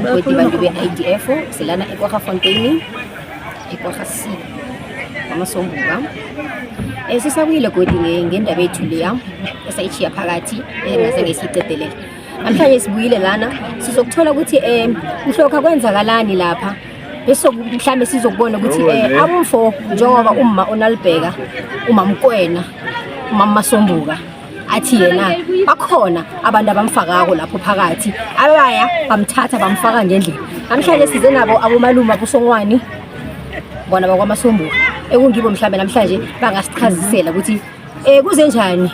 Bodi bantu be-IDF silana eKwaGafontein eKwaGasi kwaMasombuka. Sisabuyile godi ngendaba yethu leya esayichiya phakathi engazange sicedelele. Namhlanje sibuyile lana sizokuthola ukuthi mhlokha kwenzakalani lapha bese mhlambe sizokubona ukuthi abumfo njengoba umma uNalibheka uMamkwena uMamasombuka athi yena bakhona abantu abamfakako lapho phakathi abaya bamthatha bamfaka ngendlela. Namhlanje size nabo abomaluma busongwani bona bakwaMasombuka ekungibo mhlambe namhlanje bangasichazisela ukuthi kuze njani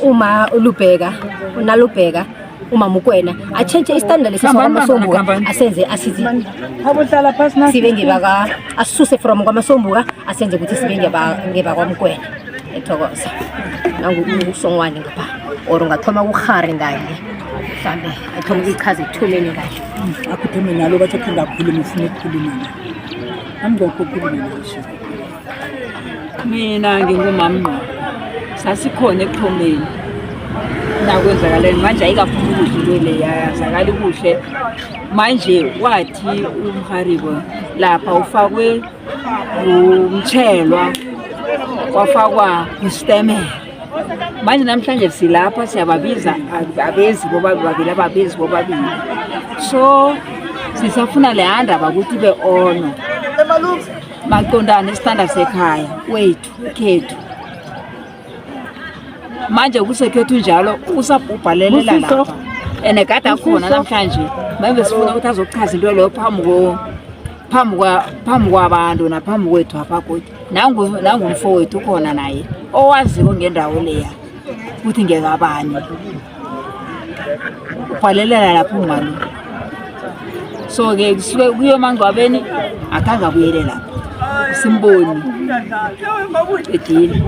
uma uLubheka uNalibheka uMamkwena a-change istandard lesi kwaMasombuka asenze asithi abohlala phasi na sibe ngebaka asuse from kwaMasombuka asenze ukuthi sibe ngeba kwaMkwena. Ethokoza nangu usongwani ngapha or ungathoma kukhari ngaye mhlambe athoma ukuchaza ethumeni ngaye akuthume nalo bathi ngakhuluma ufuna ukukhuluma angikho ukukhuluma ngisho mina ngingumama sasikhona ekuthomeni nakwenzakaleni manje ayikaphuma kuhle le yazakala kuhle manje wathi umharibo lapha ufakwe umtshelwa kwafakwa istemela. Manje namhlanje silapha siyababiza abezi bobabili so sisafuna le handaba ukuthi be ono maqondana istandard sekhaya wethu khethu manje kusekhethu njalo usabhubhalelela lapha ene kade akhona namhlanje manje sifuna ukuthi azochaza into leyo phambi kwabantu naphambi kwethu apha kodwa nangumfowethu ukhona naye owaziko ngendawo leya ukuthi ngekabani ubhalelela lapho umali so ke kusuke kuyo mangcwabeni akangabuyele lapha simboni edini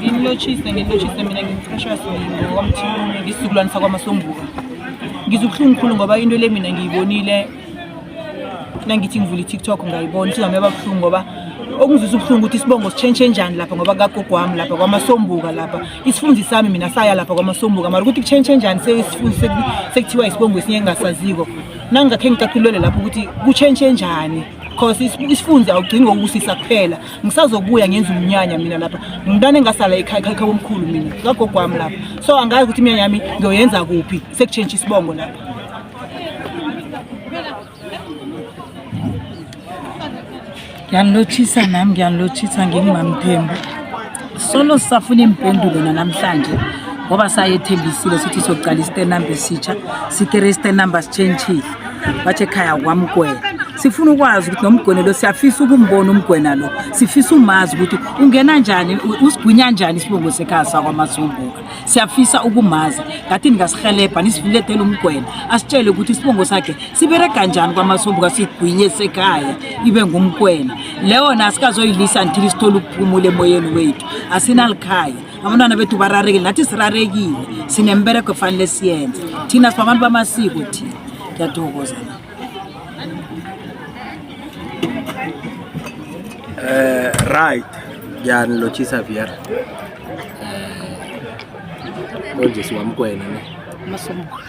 ngimlochise mina ngimfresh ngokwamthini ngisizukulwane sakwaMasombuka. Ngizubuhlungu ngoba into le mina ngiyibonile nangithi ngivula iTikTok ngayibona ukuthi ngame babuhlungu ngoba okungizisa ubuhlungu ukuthi isibongo sichange njani lapha ngoba kagogo wami lapha kwaMasombuka lapha isifundi sami mina saya lapha kwaMasombuka mara ukuthi kuchange njani sesifundi sekuthiwa isibongo esinye engasaziko nangakhe ngicaqulele lapho ukuthi kuchange njani because isifundi awugcini ngokusisa kuphela ngisazobuya ngenza umnyanya mina lapha ngintwana engasala ekhaya komkhulu mina kagogo wami lapha so angazi ukuthi imnyanya yami ngiyoyenza kuphi sekuchange isibongo lapha. Ngiyanlochisa nami ngiyanlochisa ngingimamthembu solo sisafuna impendulo namhlanje ngoba sayethembisile sithi soqala istand number sitsha sithi register number change bathi ekhaya kwaMkwena sifuna ukwazi ukuthi nomgwena lo siyafisa ukumbona umgwena lo sifisa umazi ukuthi ungena njani usigwinya njani isibongo sekhaya sakwaMasombuka siyafisa ukumazi ngathi ngasihelebha nisifilethele umgwena asitshele ukuthi isibongo sakhe sibereka njani kwaMasombuka sigwinye sekhaya ibe ngumgwena leyo nasikazoyilisa until sithola ukuphumula emoyeni wethu asinalikhaya abantwana bethu bararekile nathi sirarekile sinembereko efanele siyenze thina sibabantu bamasiko thina. Ngiyathokoza. Right, ngiyanlochisa Viera. Konje siwamkwena ne. Masombuka.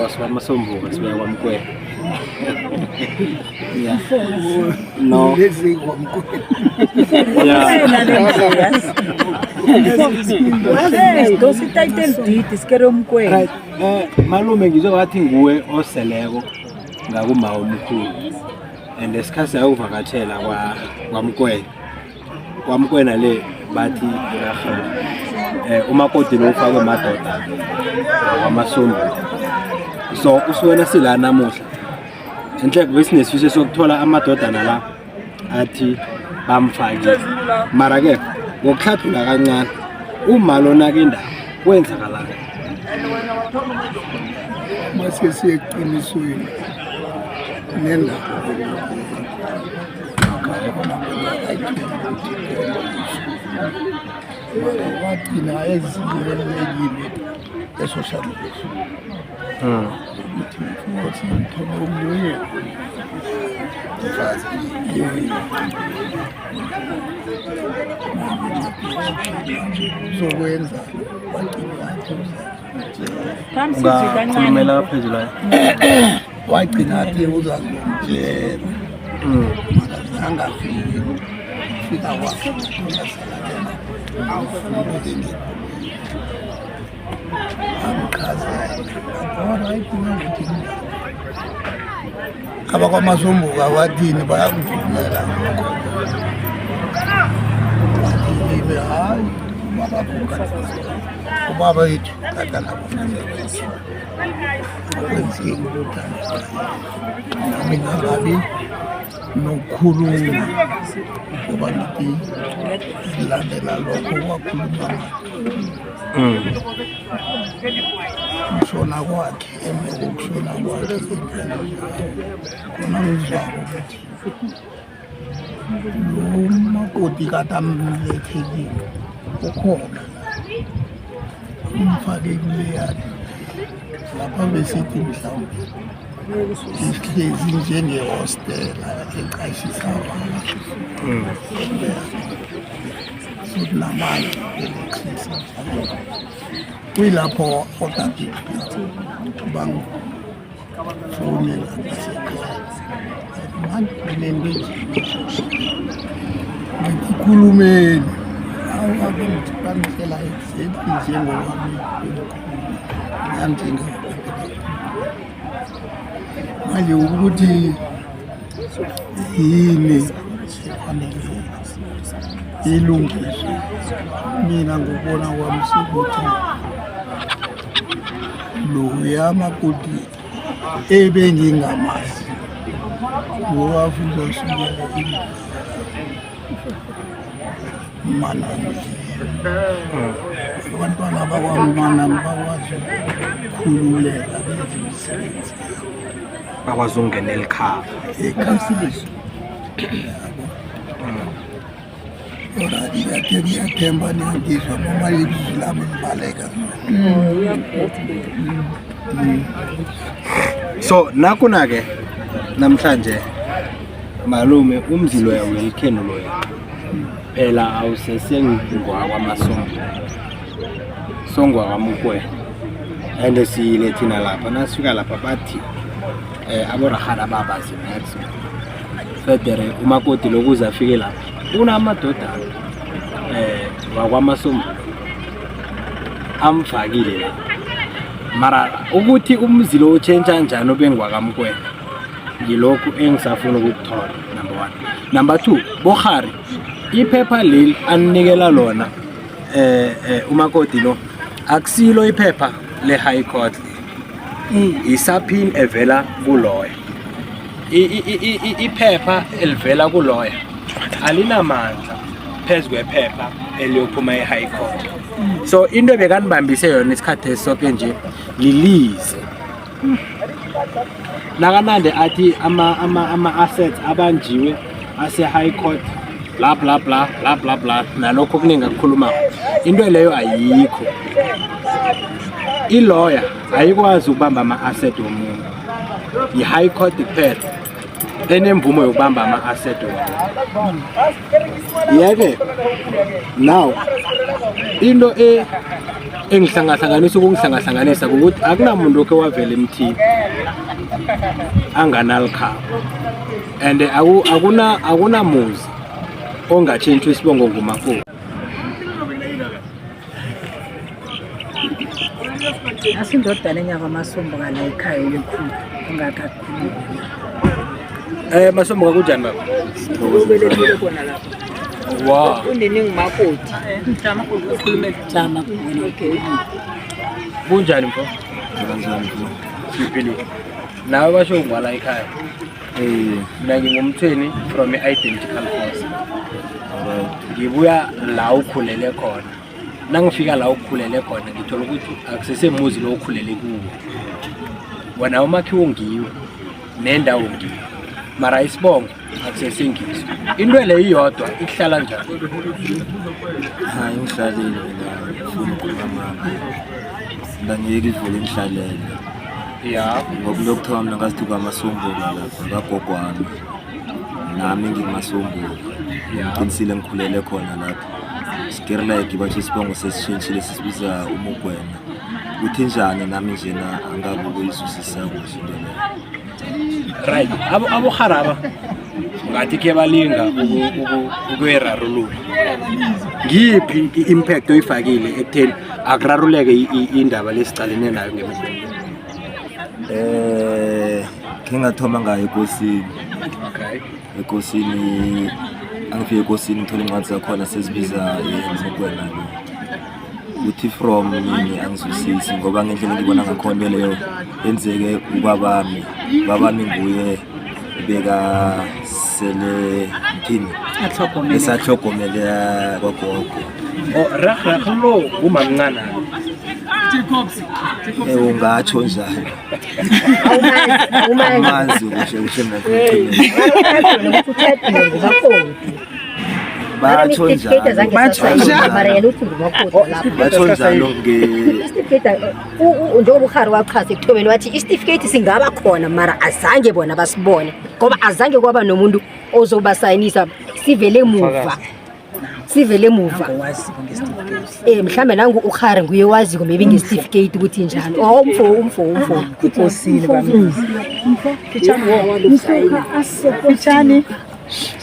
SiwaMasombuka siya kwaMkwena. Yeah. No. Dosi title deed isikere umkwena. Right. Malume ngizowathi nguwe oseleko ngakuma omkhulu. And esikhathi ayovakatshela kwaMkwena le bathi umakoti lo ufakwe madoda kwaMasombuka. So usuwena sila namuhla enhle business sokuthola amadodana la athi bamfakile mara ke ngokuhlathula kancane uma lona ke indaba kwenzakalana mase siyeqinisweni nenda wagcina ezibalulekile e-social media. Ukuthi ngithole omunye mfazi zokwenza wagcina ungakhulumela phezulu la wagcina athi uzazomtshela angafiki fika kwakhe abakwamasombuka bathini bayakuvumela bathini hayi ubaba yethu akwenzeki nami ngangabi nokukhuluma ngoba ngithi silandela lokho kwakhuluma ukushona kwakhe emva kokushona kwakhe khona ngizwako ukuthi lo makoti kade amlethekile ukhona umfake kuleyani lapha besithi mhlawumbe ihlezi njengehostela eqashisa abantu futhi namanje elektrisha kuyilapho odade bangifonela manje ngikhulumeni awabe ngithi bangitshela ezethi njengowami nganjenga manje ukuthi yini efanele ilungiswe mina ngokubona kwami sekuthi loya makoti ebengingamazi ngowafunda sukela Manani abantwana bakwaManani bakwazi ukukhululeka bezimisebenzi bakwazi ukungenela ikhaya ekhasiliso ngiyathemba niyangizwa noma ilizwi lami libaleka so nakuna-ke namhlanje malume umzi loya ulikhenu loya phela awusesengwakwamasongo songwakamukwena and siyile thina lapha nasifika lapha bathi aborahana babazi nathi federe umakoti lokuze afike lapha unamadodana wakwamasongo amfakile lapha mara ukuthi umzi lo utshentsha njani obengwakamukwena ngilokhu engisafuna ukukuthola number 1 number 2 bohari iphepha leli anikela lona umakoti lo akusilo iphepha le high court isaphini evela kuloya iphepha elivela kuloya alinamandla phezu kwephepha eliyophuma e-high court so into bekanibambise yona isikhathi esonke nje lilize nakanande athi ama-assets abanjiwe ase-high court bla bla bla bla bla bla nalokho kuningi akukhuluma into leyo ayikho i-lawyer ayikwazi ukubamba ama-asset womuntu i-high court kuphela enemvumo yokubamba ama-asset womuntu yeke now into engihlangahlanganisa ukungihlangahlanganisa ukuthi akunamuntu okhe wavela emthini anganalikhabo and akunamuzi ongatshentshwa isibongo ngumakoti asindodana enyakwamasombuka la ekhaya elikhulu ungakakhulumi masombuka kunjani baba ubelethile khona lapho wow unini ngumakoti jama kunjani mfo siphilile nawe basho ungwala ekhaya mina ngingumthweni from i-identical force ngibuya la ukhulele khona nangifika la ukhulele khona ngithola ukuthi akusesemuzi lo ukhulele kuwo wena umakhiwo ngiwo nendawo ngiwo mara isibongo akusesengizo into le iyodwa ihlala njani hayi ngihlalile ngifuna ukukhuluma ngangiyeke ivule ngihlalele ya ngokulokuthiwa mina ngasithi kwamasombuka lapha kagogo wami nami ngingumasombuka ngiqinisile ngikhulele khona lapha skirlike bathi isibongo sesishintshile sisibiza umugwena uthi njani nami njena angabe ukuyizwisisa kuhle into leyo. Right, abo haraba ngathi ke balinga ukuyirarulula. Ngiyiphi i-impact oyifakile ekutheni akuraruleke indaba lesicalene nayo ngemihla? Ngingathoma ngayo ekosini. Okay. Ekosini angifike ekosini ngithola incwadi zakhona sezibiza eMgwena lo. Uthi from yini angizwisisi ngoba ngendlela ngibona ngakhona leyo yenzeke babami nguye beka sele thini esahlogomele kwagogo. Lo umamncane. Ungatsho njalo. Amanzi kuhle batsho njalo njengoba uHari wachaza ekuthomeni wathi isitifiketi singaba khona mara azange bona basibone ngoba azange kwaba nomuntu ozobasayinisa sivele emuva mhlambe nangu uHari nguye waziko maybe ngesitifiketi ukuthi njani umfo ikosini bamfitshane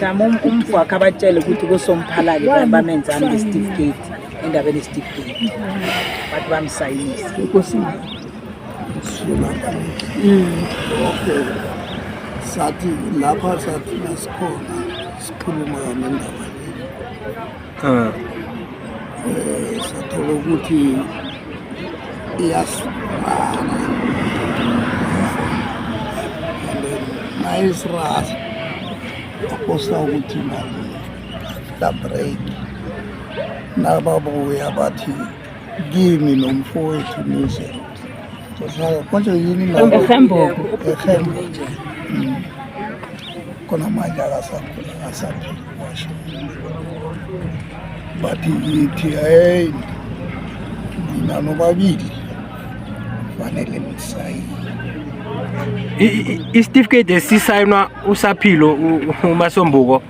jama umfu wakhe abatshele ukuthi kusomphalake bamenzani ngesitifiketi endabeni esitifiketi bathi bamsayinisa ikosini. Sathi lapha sathi nasikhona sikhuluma ngendaba sathola ukuthi iyasifana nayisirasa aposta ukuthi la break nababuya bathi kimi nomfowethu nize tosala konje yini la Ehembo kona manje akasaphila washo bathi ithi hey mina nobabili fanele msayi Isitifiketi esisayinwa usaphilo uMasombuko.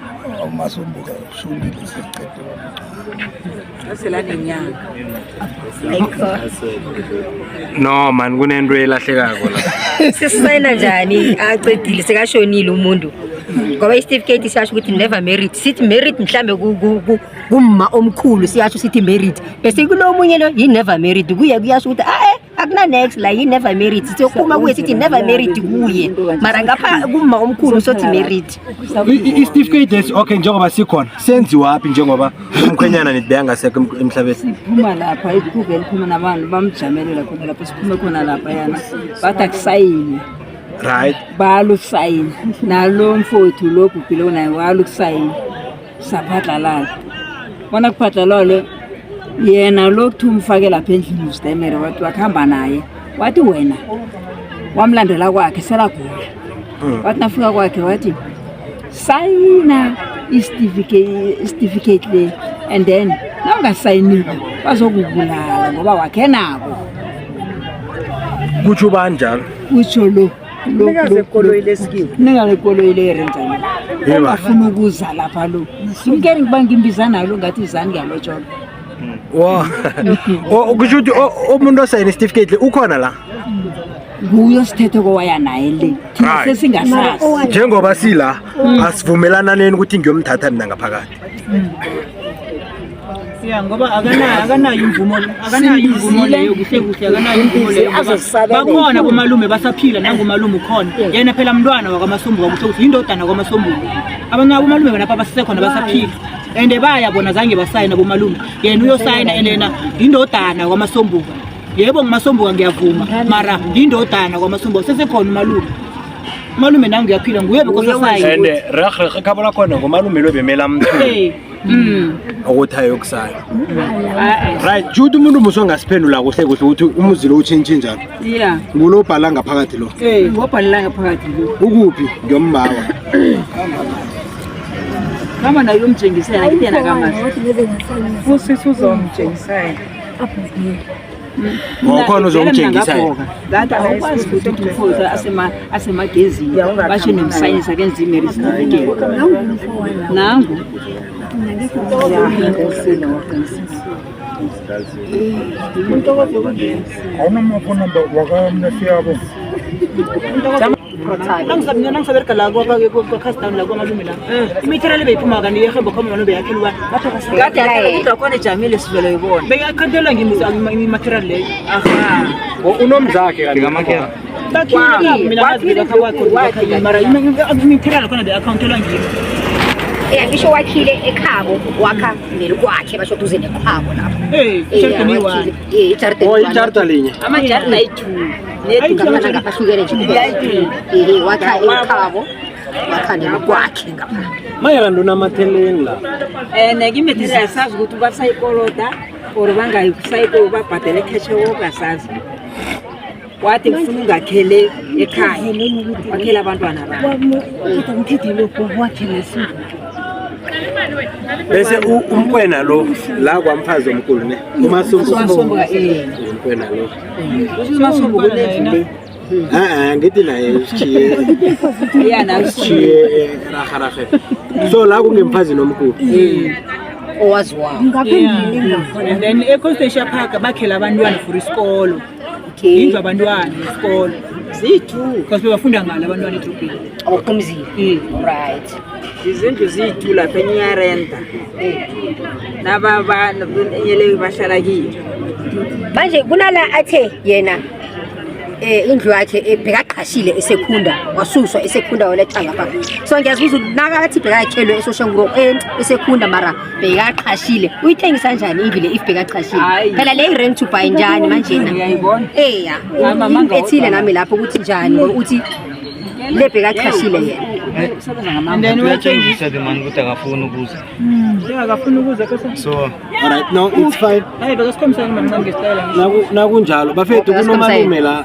uMasombuko ushundile seqedwe asela nenyanga No man kunento elahlekako la. sisayina njani acedile sekashonile umuntu ngoba isitifiketi siyasho ukuthi never married sithi married mhlambe kumma omkhulu siyasho sithi married bese kunomunye lo he never married kuye kuyasho ukuthi akuna next la he never married siyokhuluma kuye sithi never married kuye mara ngapha kumma omkhulu sothi married. Isitifiketi okay njengoba sikhona senziwa aphi njengoba umkhwenyana nidibeka ngasekho emhlabeni? siphuma lapha ikhuveni phuma nabantu bamjamelela khona lapho siphume khona lapha yana bathi akusayini Right. balusayini nalo mfowethu lo bhubhile naye walusayini saphatlalala bona kuphatlalalo yena lokhu umfake lapha endlini uStemere wathi wakhamba naye wathi wena wamlandela kwakhe selagula wathi nafika kwakhe wathi sayina isitifiketi le and then nawungasayinile bazokubulala ngoba wakhe nabo Kutsho banjalo. kutsho lo ningasekoloyi lerenjani bafuna ukuza lapha lo ngikeri ngiba ngimbizana lo ngathi izani ngiyalotshola Kusho ukuthi umuntu osayina isitifiketi ukhona la. nguyo sithethe kwaya naye le thina sesingasazi Njengoba sila asivumelana neni ukuthi ngiyomthatha mina ngaphakathi. Ngoba akanayo imvumo leyo kuhle akanayo imvumo leyo bakhona komalume basaphila nangomalume ukhona yena phela umntwana wakwaMasombuka kusho ukuthi indodana kwaMasombuka abanye abomalume bona basekhona basaphila ende baya bona zange basayina bomalume yena uyosayina yena indodana kwaMasombuka yebo nguMasombuka ngiyavuma mara indodana kwaMasombuka sesekhona umalume nangu uyaphila nguye bekosasayina ende rakhe khabona khona ngomalume lo bemela mthulu ukuthi ayokusaya. Right, juthi umuntu muso ngasiphendula kuhle ukuthi umuzi lo utshintshe njalo. yeah Ngulo bhala ngaphakathi lo. ngobhalala ngaphakathi lo Ukuphi ngiyombawa. kama nayo umjengisela ngitena kama futhi uzomjengisela Ngokhona uzomtshengisa yena. ngathi awukwazi ukuthi umfowethu asemagezini basho nomsayinisa kenza imarriage nangu awunamafoni number wakamnesiyabo nangisabereka la kwa-custom la kwamalume la imaterial beyiphuma kanti yehembo khoma mano beyakhelwa beyakhantelwa imaterial leyo unomzakhe kanti ngamakera mara imaterial khona beyakhawuntelwa ngimi ngisho wakhile ekhabo wakha nelikwakhe basho duze nekhabo lapho ijarta linye amajarta ayi-2 ngapha ngapahlukene nje wakha ekhabo wakha nelikwakhe ngapha mayela ndonamatheleni la nekimaterial sazi ukuthi basayikoloda or bangayisayiko babhadele cash wokasazi wathi ngifuna ungakhele ekhaya wakhela abantwana bese umkwena lo la kwamfazi omkhulu ne umkwena lo ngithi naye ushiye raharahe so la kungemfazi nomkhulu owaziwayo and then eConstellation Park bakhela abantwana for isikolo indlu abantwana isikolo ziyi-2 because bebafunda ngalo abantwana edrobheni abaphumzile right izindlu ziyi-2 lapha enye iyarenta nabaenyele bahlala kiyo manje kunala athe yena indlu yakhe bekaqhashile esekunda wasuswa esekunda waletha ngapha so ngiyazibuza ukuthi nakathi bekakhelwe eSoshanguro esekunda mara bekaqhashile uyithengisa kanjani indlu le if bekaqhashile phela le rent to buy njani manje na uyayibona ethile nami lapho ukuthi njani ngoba uthi le bekaqhashile yena and then uyathengisa the man ukuthi akafuni ukuza akafuna ukuza so alright no it's fine hayi bekasikhombisana mamncane ngesitayela nakunjalo bafethu kunomalume la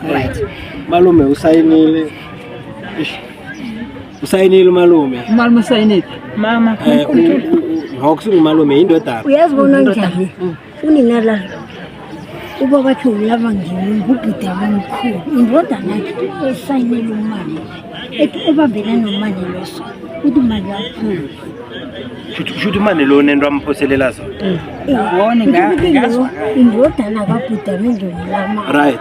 malume usayinile umalume umalume usayinile mama ngokusingumalume yindodana uyazibona njani uninala uba bathi ulava ngimi ngubhuda wamkhulu indodana yakhe esayinile umali ebambelana nomali loso uthi mali kakhulu shuthi manje lo nento amphoselela zona indodana kabhuda nendlela lama right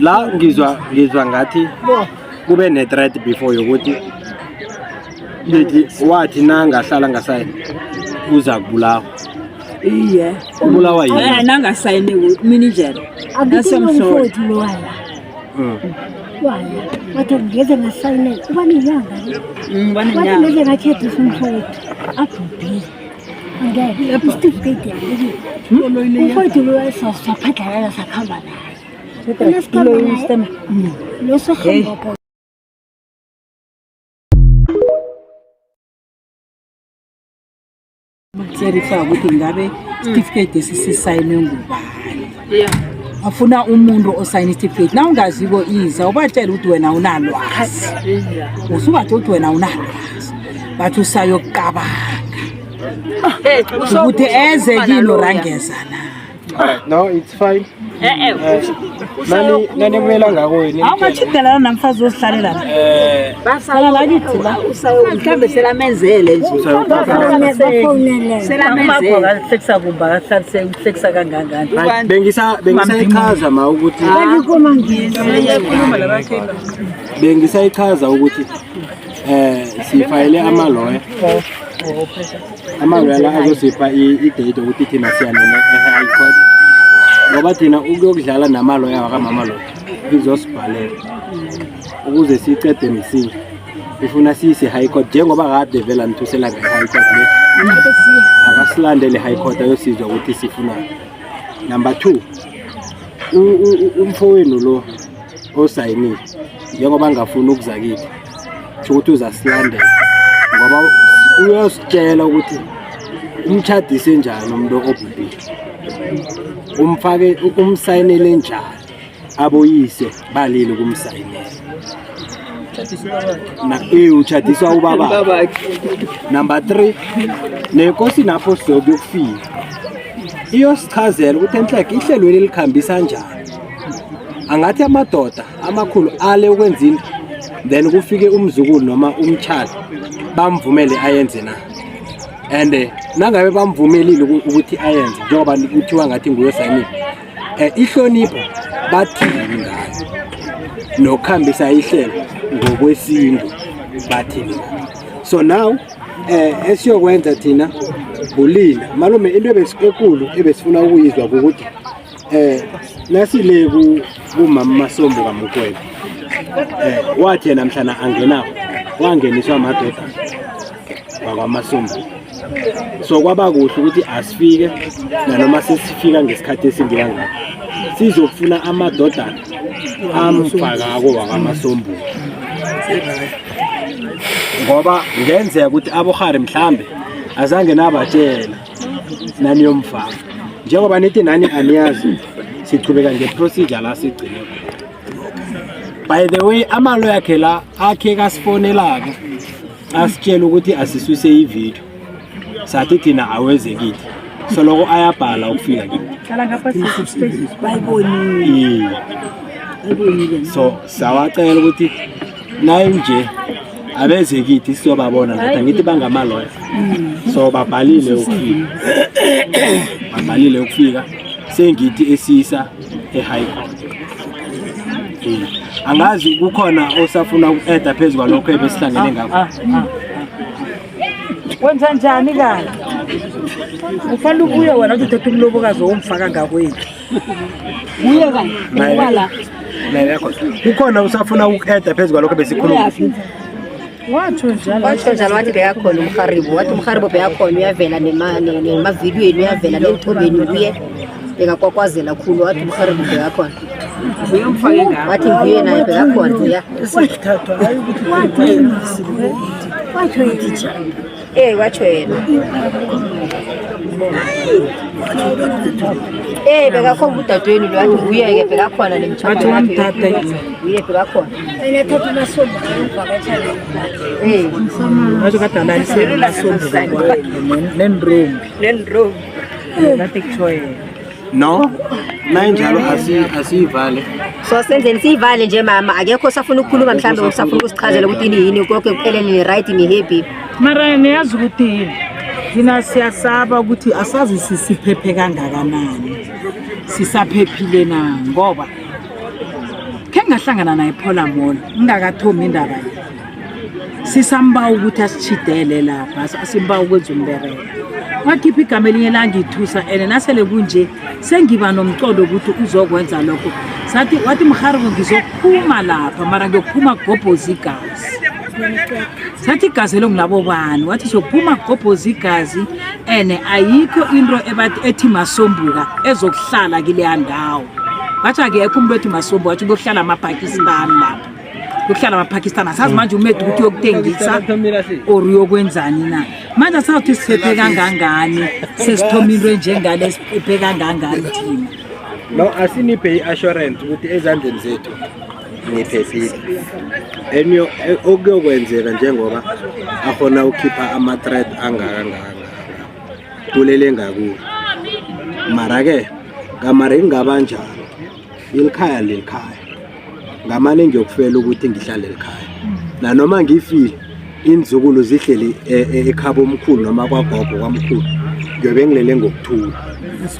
la ngizwa ngathi kube ne-threat before yokuthi lithi wathi nangahlala ngasayini uza kubulawa iye ubulawa yini nangasayini manager akuthi wala wathi ngeze ngasayine kuba nenyanga wathi ngeze ngakhethisa umfowethu abhubhile ngeke certificate yakhe umfowethu lo saphathana sakhamba naye loso hamba clarify ukuthi ngabe certificate esisayinwe ngubani afuna umuntu osayina certificate na ungaziko iza ubatshela ukuthi wena unalwazi usubathi ukuthi wena unalwazi bathi usayokukabanga ukuthi eze kino rangezana no it's fine nani kumela ngako yini awungachidelana namfazi osihlalela basala lakithi la mhlambe selamenzele nje selamenzele kumba kahlalise uhlekisa kangangani bengisayichaza ma ukuthi bengisayichaza ukuthi sifayele amaloya la azosipha i-date ukuthi thina siyanene e-high court ngoba thina ukuyokudlala namaloya wakamama lo izosibhalela ukuze sicede msinya ifuna siyise high court njengoba kade vela nithusela nge-high court le akasilandele high court ayosizwa ukuthi sifuna number 2 umfowenu lo osayinile njengoba ngafuni ukuza kithi ukuthi uzasilandela ngoba uyositshela ukuthi umtshadise njani umuntu obhubhile umfake umsayinele njani aboyise balile kumsayinela utshadiswa ubaba number 3 nenkosi napho sizokufika iyosichazela ukuthi enhleke ihlelo elikhambisa njani angathi amadoda amakhulu ale ukwenzini then kufike umzukulu noma umtshali bamvumele ayenze na and nangabe bamvumelile ukuthi ayenze njengoba kuthiwa ngathi nguye sayinile ihlonipho bathini ngayo nokuhambisa ihlelo ngokwesintu bathini so now esiyokwenza thina bulinda malume into ebesikekulu ebesifuna ukuyizwa ukuthi nasile kumama Masombo kaMokwena wathi namhlanje angenawo wangeniswa amadoda wakwaMasombo so kwaba kuhle ukuthi asifike nanoma sesifika ngesikhathi esingika ngakho sizofuna amadodana amfakako wakwaMasombo ngoba ngenzeka ukuthi abohari mhlambe azange nabatshela nani yomfaka njengoba nithi nani aniyazi sichubeka ngeprocedure la sigcine by the way amalo yakhe la akhe kasifonelaka asitshela ukuthi asisuse ivideo sathi thina aweze kithi so lokho ayabhala ukufika kithi so sawacela ukuthi naye nje abeze kithi siyobabona nathi ngithi bangamaloya so babhalile ukufika sengithi esisa eHigh Court angazi kukhona osafuna uku-eda phezu kwalokho ebesihlangene ngakho wenza njani kani ufanele ubuye wena uthi uthethe umlobokazi womfaka ngakwethu uye kani ubala kukhona usafuna uku-eda phezu kwalokho besikhuluma wathi bekakhona umharibo wathi umharibo bekakhona uyavela nemavidiyweni uyavela nentobeni uye bekakwakwazela khulu wathi umharibo bekakhona wathi nguye naye bekakhona ya watsho yena bekakhona udadweni lo wathi nguye-ke bekakhona uye bekakhona wathi kadalalisenenrombi ngathi kuthiwa yena no nayinjalo asiyivale so senzeni siyivale nje mama akekho safuna ukukhuluma mhlambe usafuna ukusichazela ukuthi yini konke kuphelele ni-right ni-happy mara niyazi ukuthi yini thina siyasaba ukuthi asazi sisiphephe kangakanani sisaphephile na ngoba khe ngahlangana naye Paula Mall ngingakathomi indaba sisamba ukuthi asitshidele lapha asimba ukwenza umbereko wakhipha igama elinye langithusa ene nasele kunje sengiba nomcondo ukuthi uzokwenza lokho wathi mharibo ngizophuma lapha mara ngiyophuma gobhoza igazi sathi igazi elongilabo bani wathi sokuphuma gobhoza igazi ene ayikho into ethi Masombuka ezokuhlala kileya ndawo bathi akekho umuntu ethi Masombuka wathi kuyohlala amaPakistan lapha kuhlala amaPakistan asazi manje umedu ukuthi yokuthengisa or uyokwenzani na manje asawuthi siphephe kangangani sesithoma into enjengale siphephe kangangani thina no asiniphe i-assurance ukuthi ezandleni zethu niphephile enyo okuyokwenzeka njengoba akhona ukhipha ama-threat angakangaka kulele ngakuyo mara-ke ngamara ingaba njalo ilikhaya lelikhaya ngamane ngiyokufela ukuthi ngihlale elikhaya nanoma ngifile inzukulu zihleli ekhaba omkhulu noma kwagogo kwamkhulu ngiyobe ngilele ngokuthula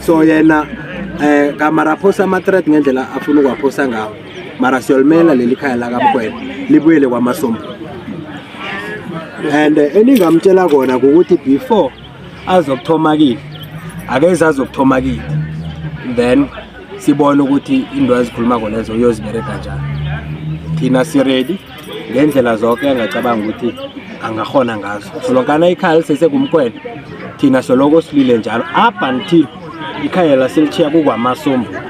so yena kamara phosa ama-threat ngendlela afuna ukwaphosa ngawo mara siyolimela leli khaya lakaMkwena libuyele kwaMasombo and eningamtshela kona ukuthi before azokuthoma kini akeze azokuthoma kini then sibone ukuthi into azikhuluma konezo uyozibereka njani thina si-ready ngendlela zonke angacabanga ukuthi angakhona ngazo solonkana ikhaya lisesekumkwena thina soloko silile njalo up until ikhaya laselichiya kukwaMasombuka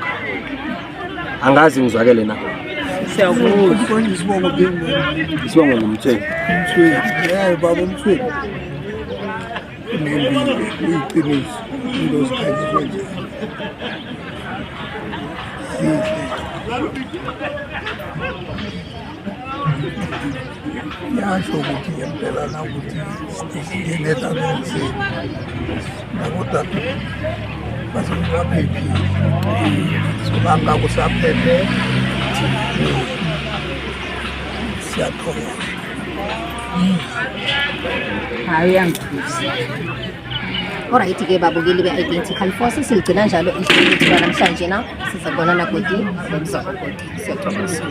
angazi ngizwakele na isibongo ngumthweni baba umthweni nembile uyiqiniso into zikhanyiswe njani yasho ukuthi ngempela nakuthi ngenetamentsini nakodade basengaphephile so bangakusaphephe siyathokoza hayi uyangithusa Alright-ke babukeli be-Identical Force, siligcina njalo ihlelo namhlanje na sizabonana godi ngomzamo godi. Siyathokoza.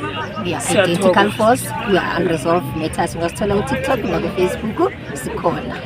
Identical Force, we are Unresolved Matters. Ungasithola ku-TikTok naku-Facebook sikhona.